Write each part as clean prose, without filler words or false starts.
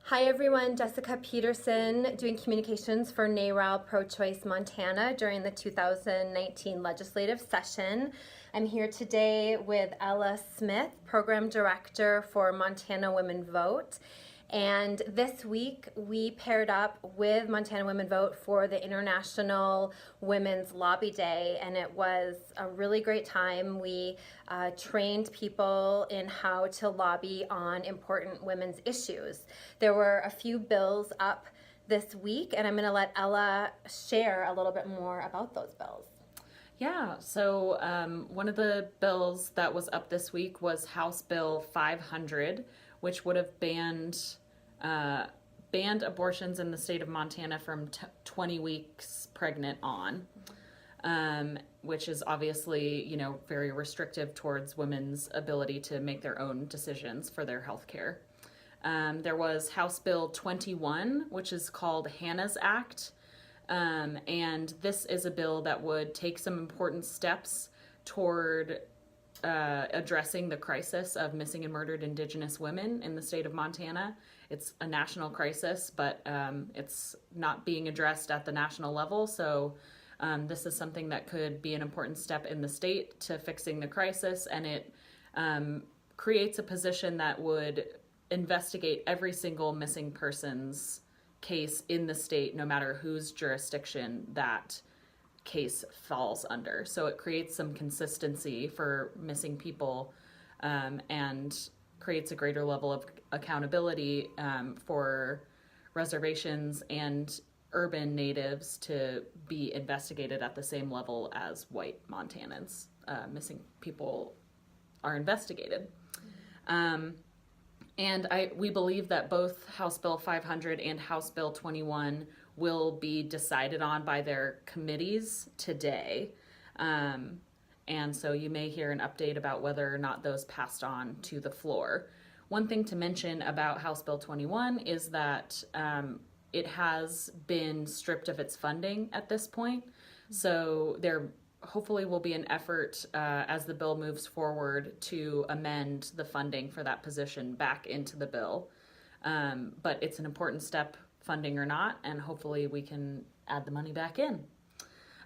Hi everyone, Jessica Peterson doing communications for NARAL Pro-Choice Montana during the 2019 legislative session. I'm here today with Ella Smith, Program Director for Montana Women Vote. And this week we paired up with Montana Women Vote for the International Women's Lobby Day, and it was a really great time. We trained people in how to lobby on important women's issues. There were a few bills up this week, and I'm going to let Ella share a little bit more about those bills. Yeah, so one of the bills that was up this week was House Bill 500, which would have banned abortions in the state of Montana from 20 weeks pregnant on, which is obviously, very restrictive towards women's ability to make their own decisions for their health care. There was House Bill 21, which is called Hannah's Act, and this is a bill that would take some important steps toward addressing the crisis of missing and murdered Indigenous women in the state of Montana. It's a national crisis, but it's not being addressed at the national level, so this is something that could be an important step in the state to fixing the crisis, and it creates a position that would investigate every single missing person's case in the state, no matter whose jurisdiction that case falls under. So it creates some consistency for missing people and creates a greater level of accountability for reservations and urban natives to be investigated at the same level as white Montanans. Missing people are investigated. And we believe that both House Bill 500 and House Bill 21 will be decided on by their committees today. And so you may hear an update about whether or not those passed on to the floor. One thing to mention about House Bill 21 is that it has been stripped of its funding at this point. So there hopefully will be an effort as the bill moves forward to amend the funding for that position back into the bill. But it's an important step, funding or not, and hopefully we can add the money back in.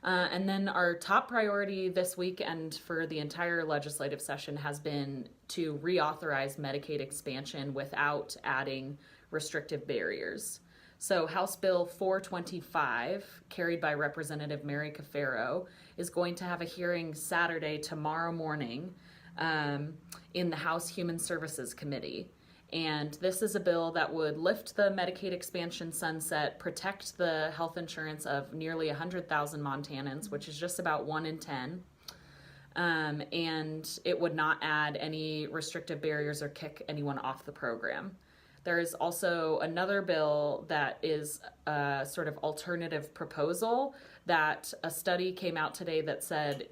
And then our top priority this week and for the entire legislative session has been to reauthorize Medicaid expansion without adding restrictive barriers. So House Bill 425, carried by Representative Mary Cafaro, is going to have a hearing Saturday, tomorrow morning, in the House Human Services Committee. And this is a bill that would lift the Medicaid expansion sunset, protect the health insurance of nearly 100,000 Montanans, which is just about 1 in 10. And it would not add any restrictive barriers or kick anyone off the program. There is also another bill that is a sort of alternative proposal that a study came out today that said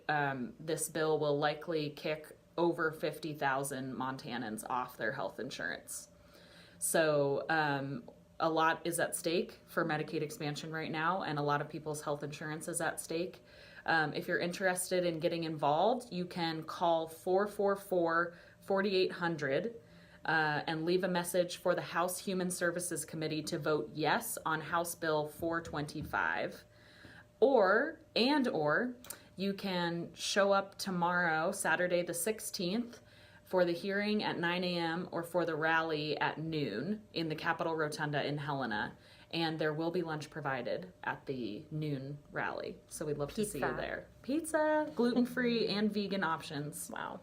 this bill will likely kick over 50,000 Montanans off their health insurance. So a lot is at stake for Medicaid expansion right now, and a lot of people's health insurance is at stake. If you're interested in getting involved, you can call 444-4800 and leave a message for the House Human Services Committee to vote yes on House Bill 425. Or you can show up tomorrow, Saturday the 16th, for the hearing at 9 a.m. or for the rally at noon in the Capitol Rotunda in Helena. And there will be lunch provided at the noon rally. So we'd love to see you there. Pizza, gluten-free, and vegan options. Wow.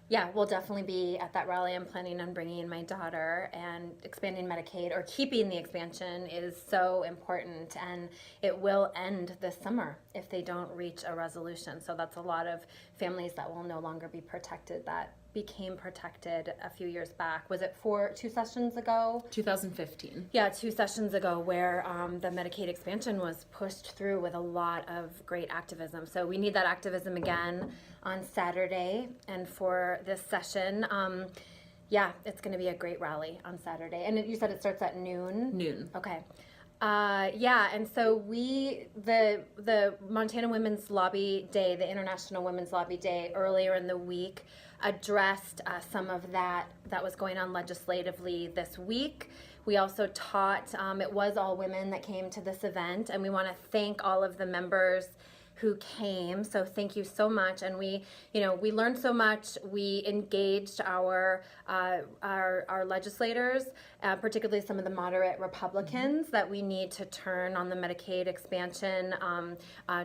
Yeah, we'll definitely be at that rally. I'm planning on bringing my daughter, and expanding Medicaid or keeping the expansion is so important, and it will end this summer if they don't reach a resolution. So that's a lot of families that will no longer be protected that became protected a few years back. Was it 2 sessions ago? 2015. Yeah, 2 sessions ago, where the Medicaid expansion was pushed through with a lot of great activism. So we need that activism again on Saturday. And for this session, yeah, it's going to be a great rally on Saturday. And you said it starts at noon? Noon. Okay. Yeah, and so the Montana Women's Lobby Day, the International Women's Lobby Day, earlier in the week addressed some of that was going on legislatively this week. We also taught, it was all women that came to this event, and we want to thank all of the members who came. So thank you so much. And we learned so much. We engaged our legislators, particularly some of the moderate Republicans, that we need to turn on the Medicaid expansion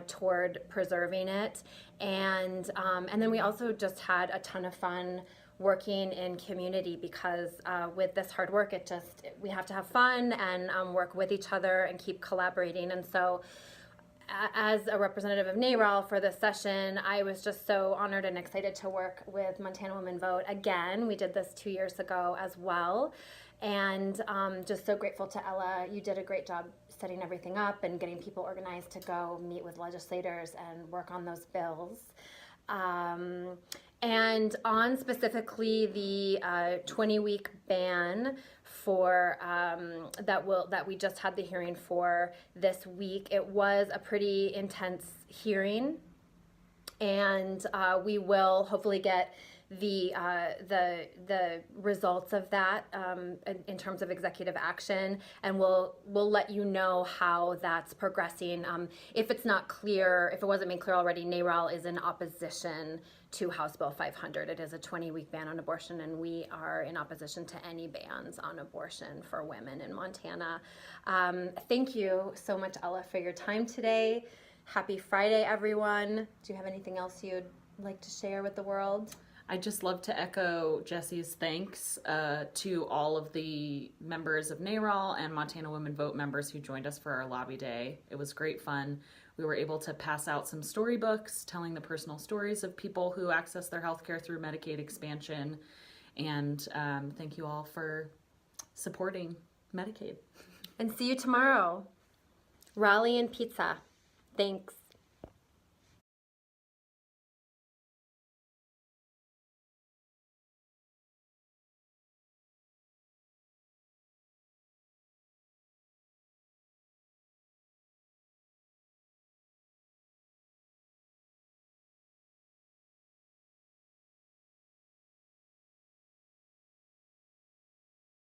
toward preserving it. And then we also just had a ton of fun working in community, because with this hard work, we have to have fun and work with each other and keep collaborating. And so as a representative of NARAL for this session, I was just so honored and excited to work with Montana Women Vote again. We did this 2 years ago as well. And just so grateful to Ella. You did a great job setting everything up and getting people organized to go meet with legislators and work on those bills. And on specifically the 20-week ban for that we just had the hearing for this week, it was a pretty intense hearing, and we will hopefully get the results of that in terms of executive action, and we'll let you know how that's progressing. If it's not clear, if it wasn't made clear already, NARAL is in opposition to House Bill 500. It is a 20-week ban on abortion, and we are in opposition to any bans on abortion for women in Montana. Thank you so much, Ella, for your time today. Happy Friday, everyone. Do you have anything else you'd like to share with the world? I'd just love to echo Jesse's thanks to all of the members of NARAL and Montana Women Vote members who joined us for our lobby day. It was great fun. We were able to pass out some storybooks telling the personal stories of people who access their health care through Medicaid expansion. And thank you all for supporting Medicaid. And see you tomorrow. Raleigh and pizza. Thanks.